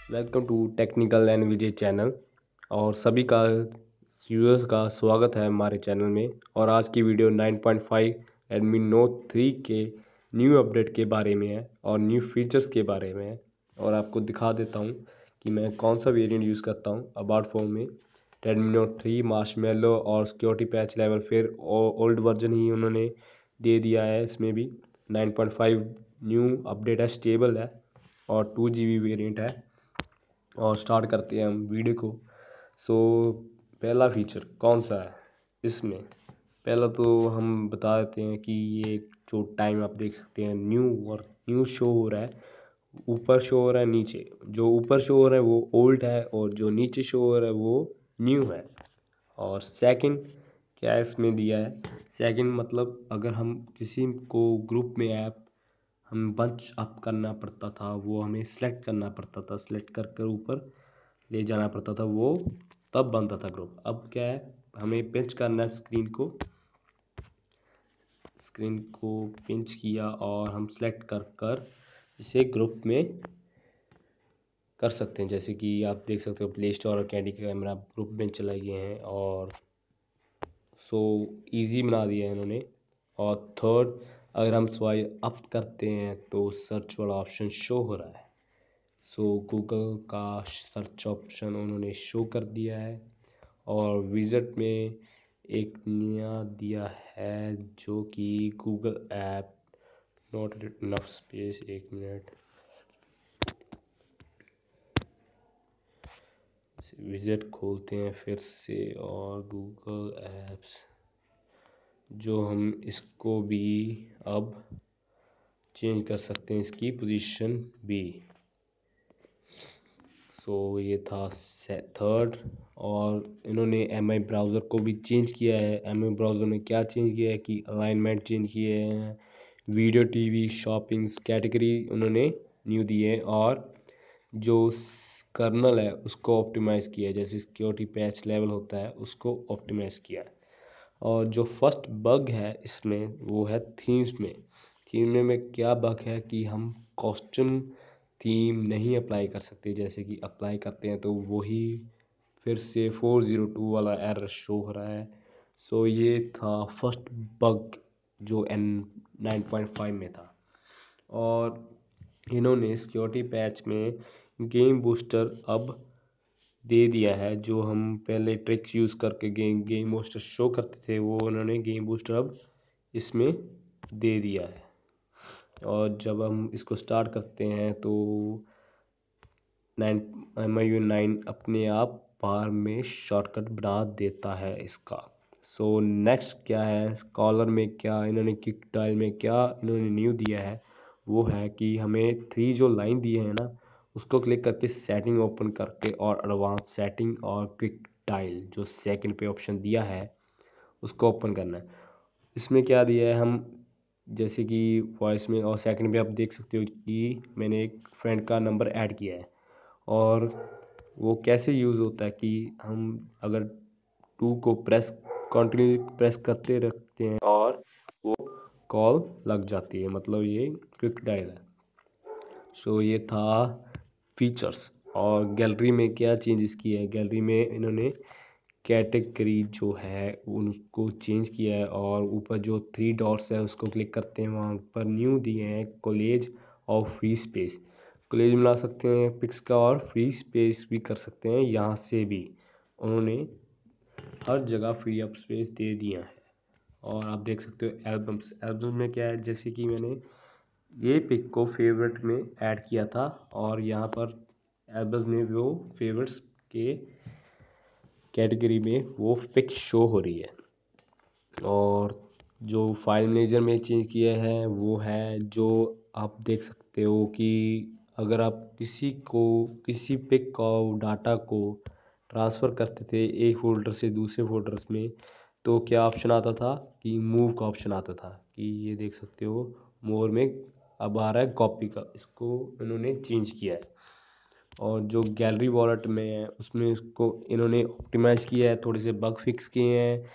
Welcome to technical and Vijay channel और सभी का व्यूअर्स का स्वागत है हमारे चैनल में। और आज की वीडियो 9.5 Redmi Note 3 के न्यू अपडेट के बारे में है और न्यू फीचर्स के बारे में है। और आपको दिखा देता हूं कि मैं कौन सा वेरिएंट यूज़ करता हूं अबाउट फोन में। Redmi Note 3 मार्शमेलो और सिक्योरिटी पैच लेवल फिर ओल्ड वर्जन ही उन्होंने दे दिया है। इसमें भी 9.5 न्यू अपडेट है, स्टेबल है और 2 GB वेरिएंट है। और स्टार्ट करते हैं हम वीडियो को। पहला फीचर कौन सा है इसमें? पहला तो हम बता देते हैं कि ये जो टाइम आप देख सकते हैं न्यू शो हो रहा है, ऊपर शो हो रहा है, नीचे जो ऊपर शो हो रहा है वो ओल्ड है और जो नीचे शो हो रहा है वो न्यू है। और सेकंड क्या इसमें दिया है, सेकंड मतलब अगर हम किसी को ग्रुप में ऐप हम बंच अप करना पड़ता था, वो हमें सेलेक्ट करना पड़ता था, सेलेक्ट कर कर ऊपर ले जाना पड़ता था, वो तब बनता था ग्रुप। अब क्या है, हमें पिंच करना है स्क्रीन को पिंच किया और हम सेलेक्ट कर कर इसे ग्रुप में कर सकते हैं। जैसे कि आप देख सकते हो प्ले स्टोर और कैंडी कैमरा ग्रुप में चलाए गए हैं और इजी बना दिया है इन्होंने। और थर्ड, अगर हम स्वाइप अप करते हैं तो सर्च वाला ऑप्शन शो हो रहा है। गूगल का सर्च ऑप्शन उन्होंने शो कर दिया है। और विज़िट में एक नया दिया है जो कि Google app not enough space. एक मिनट, विज़िट खोलते हैं फिर से और गूगल ऐप्स, जो हम इसको भी अब चेंज कर सकते हैं, इसकी पोजीशन भी। ये था थर्ड। और इन्होंने MI ब्राउज़र को भी चेंज किया है। MI ब्राउज़र में क्या चेंज किया है कि अलाइनमेंट चेंज किए हैं, वीडियो टीवी शॉपिंग्स कैटेगरी उन्होंने न्यू दिए हैं और जो कर्नल है उसको ऑप्टिमाइज़ किया है, जैसे सिक्योरिटी पैच लेवल होता है उसको ऑप्टिमाइज़ किया है। और जो फर्स्ट बग है इसमें वो है थीम्स में क्या बग है कि हम कॉस्ट्यूम थीम नहीं अप्लाई कर सकते। जैसे कि अप्लाई करते हैं तो वही फिर से 402 वाला एरर शो हो रहा है। ये था फर्स्ट बग जो N9.5 में था। और इन्होंने सिक्योरिटी पैच में गेम बूस्टर अब दे दिया है। जो हम पहले ट्रिक्स यूज़ करके गेम बूस्टर शो करते थे, वो उन्होंने गेम बूस्टर अब इसमें दे दिया है। और जब हम इसको स्टार्ट करते हैं तो 9 अपने आप बाहर में शॉर्टकट बना देता है इसका। नेक्स्ट क्या है, कॉलर में क्या इन्होंने, क्विक डायल में क्या इन्होंने न्यू दिया है, वो है कि हमें 3 जो लाइन दिए हैं ना, उसको क्लिक करके सेटिंग ओपन करके और एडवांस सेटिंग और क्विक डायल जो सेकंड पे ऑप्शन दिया है उसको ओपन करना है। इसमें क्या दिया है, हम जैसे कि वॉइस में और सेकंड पे आप देख सकते हो कि मैंने एक फ्रेंड का नंबर ऐड किया है। और वो कैसे यूज़ होता है कि हम अगर 2 को कंटिन्यू प्रेस करते रखते हैं और वो कॉल लग जाती है, मतलब ये क्विक डायल है। ये था फीचर्स। और गैलरी में क्या चेंजेस किए हैं, गैलरी में इन्होंने कैटेगरी जो है उनको चेंज किया है। और ऊपर जो 3 डॉट्स है उसको क्लिक करते हैं, वहाँ पर न्यू दिए हैं कॉलेज और फ्री स्पेस। कॉलेज मिला सकते हैं पिक्स का और फ्री स्पेस भी कर सकते हैं, यहाँ से भी उन्होंने हर जगह फ्री अप स्पेस दे दिया है। और आप देख सकते हो एल्बम्स में क्या है, जैसे कि मैंने ये पिक को फेवरेट में ऐड किया था और यहाँ पर एल्बम्स में वो फेवरेट्स के कैटेगरी में वो पिक शो हो रही है। और जो फाइल मैनेजर में चेंज किया है वो है, जो आप देख सकते हो कि अगर आप किसी पिक को डाटा को ट्रांसफ़र करते थे एक फ़ोल्डर से दूसरे फ़ोल्डर्स में, तो क्या ऑप्शन आता था कि मूव का ऑप्शन आता था। कि ये देख सकते हो मोर में अब आ रहा है कॉपी का, इसको इन्होंने चेंज किया है। और जो गैलरी वॉलेट में है उसमें इसको इन्होंने ऑप्टिमाइज़ किया है, थोड़े से बग फिक्स किए हैं।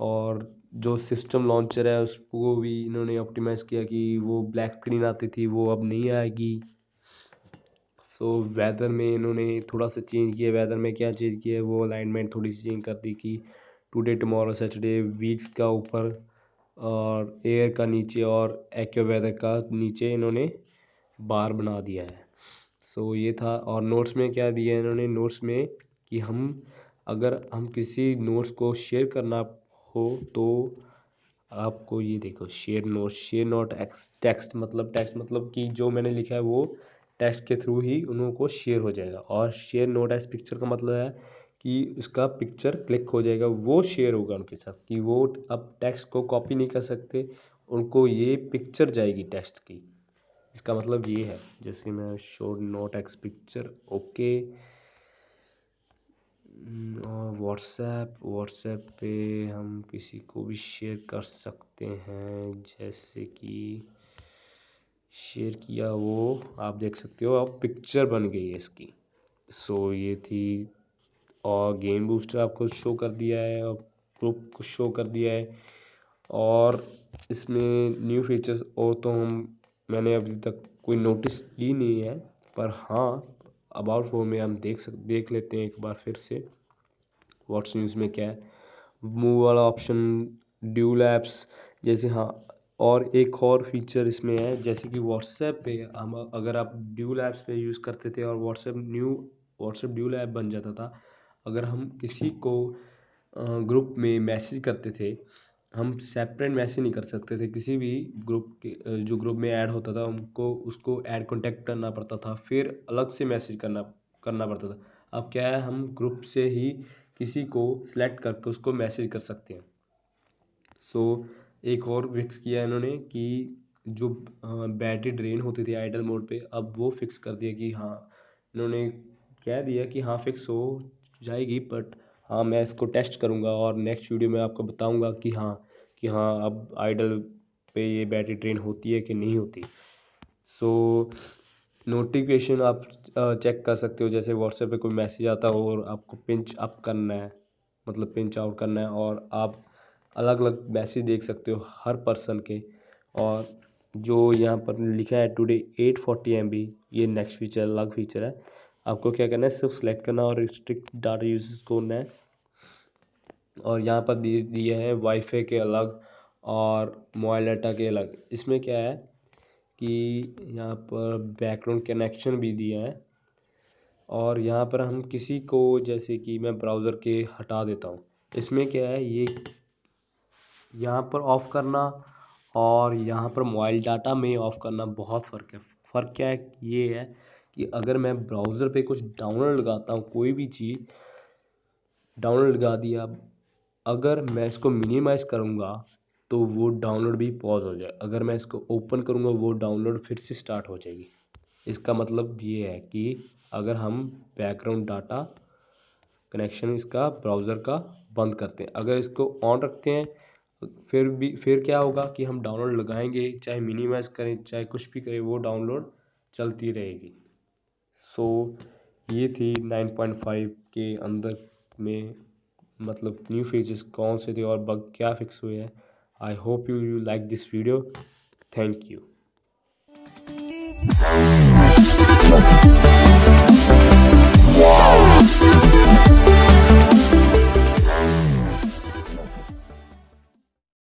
और जो सिस्टम लॉन्चर है उसको भी इन्होंने ऑप्टिमाइज़ किया कि वो ब्लैक स्क्रीन आती थी वो अब नहीं आएगी। सो वेदर में इन्होंने थोड़ा सा चेंज किया। वेदर में क्या चेंज किया है, वो अलाइनमेंट थोड़ी सी चेंज कर दी कि टुडे टुमारो सैटरडे, वीक्स का ऊपर और एयर का नीचे और एक्यो वेदर का नीचे इन्होंने बार बना दिया है। सो ये था। और नोट्स में क्या दिया है इन्होंने, नोट्स में कि अगर हम किसी नोट्स को शेयर करना हो तो आपको ये देखो, शेयर नोट टेक्स्ट मतलब कि जो मैंने लिखा है वो टेक्स्ट के थ्रू ही उन लोगों को शेयर हो जाएगा। और शेयर नोट एज पिक्चर का मतलब है कि उसका पिक्चर क्लिक हो जाएगा, वो शेयर होगा उनके साथ, कि वो अब टेक्स्ट को कॉपी नहीं कर सकते, उनको ये पिक्चर जाएगी टेक्स्ट की। इसका मतलब ये है। जैसे मैं show naught x picture, okay. और व्हाट्सएप पे हम किसी को भी शेयर कर सकते हैं। जैसे कि शेयर किया, वो आप देख सकते हो, अब पिक्चर बन गई है इसकी। सो ये थी। और गेम बूस्टर आपको शो कर दिया है और ग्रुप को शो कर दिया है। और इसमें न्यू फीचर्स और तो मैंने अभी तक कोई नोटिस की नहीं है, पर हाँ अबाउट फोन में हम देख लेते हैं एक बार फिर से व्हाट्स न्यूज़ में क्या है। मूव वाला ऑप्शन, ड्यूल ऐप्स, जैसे हाँ। और एक और फीचर इसमें है, जैसे कि व्हाट्सएप पे हम अगर आप ड्यूल ऐप्स पे यूज़ करते थे और व्हाट्सएप ड्यूल ऐप बन जाता था। अगर हम किसी को ग्रुप में मैसेज करते थे, हम सेपरेट मैसेज नहीं कर सकते थे किसी भी ग्रुप के, जो ग्रुप में ऐड होता था हमको उसको ऐड कॉन्टेक्ट करना पड़ता था, फिर अलग से मैसेज करना करना पड़ता था। अब क्या है, हम ग्रुप से ही किसी को सिलेक्ट करके उसको मैसेज कर सकते हैं। सो एक और फिक्स किया इन्होंने कि जो बैटरी ड्रेन होती थी आइडल मोड पे, अब वो फिक्स कर दिया कि हाँ, इन्होंने कह दिया कि हाँ फिक्स हो जाएगी। बट हाँ, मैं इसको टेस्ट करूँगा और नेक्स्ट वीडियो में आपको बताऊँगा कि हाँ अब आइडल पे ये बैटरी ड्रेन होती है कि नहीं होती। सो नोटिफिकेशन आप चेक कर सकते हो। जैसे व्हाट्सएप पे कोई मैसेज आता हो और आपको पिंच अप करना है, मतलब पिंच आउट करना है, और आप अलग अलग मैसेज देख सकते हो हर पर्सन के। और जो यहाँ पर लिखा है टुडे 840 MB, ये नेक्स्ट फीचर अलग फीचर है। आपको क्या करना है, सिर्फ सेलेक्ट करना और रिस्ट्रिक्ट डाटा यूजेस करना है। और यहाँ पर दिए हैं वाईफाई के अलग और मोबाइल डाटा के अलग। इसमें क्या है कि यहाँ पर बैकग्राउंड कनेक्शन भी दिया है। और यहाँ पर हम किसी को, जैसे कि मैं ब्राउज़र के हटा देता हूँ, इसमें क्या है, ये यहाँ पर ऑफ़ करना और यहाँ पर मोबाइल डाटा में ऑफ़ करना बहुत फ़र्क है। फ़र्क क्या है, ये है कि अगर मैं ब्राउज़र पे कुछ डाउनलोड लगाता हूँ, कोई भी चीज़ डाउनलोड लगा दिया, अगर मैं इसको मिनिमाइज़ करूँगा तो वो डाउनलोड भी पॉज हो जाए, अगर मैं इसको ओपन करूँगा वो डाउनलोड फिर से स्टार्ट हो जाएगी। इसका मतलब ये है कि अगर हम बैकग्राउंड डाटा कनेक्शन इसका ब्राउज़र का बंद करते हैं, अगर इसको ऑन रखते हैं, फिर क्या होगा कि हम डाउनलोड लगाएंगे, चाहे मिनिमाइज़ करें चाहे कुछ भी करें, वो डाउनलोड चलती रहेगी। सो ये थी 9.5 के अंदर में, मतलब न्यू फीचर्स कौन से थे और बग क्या फिक्स हुए हैं। I hope you like this video. Thank you.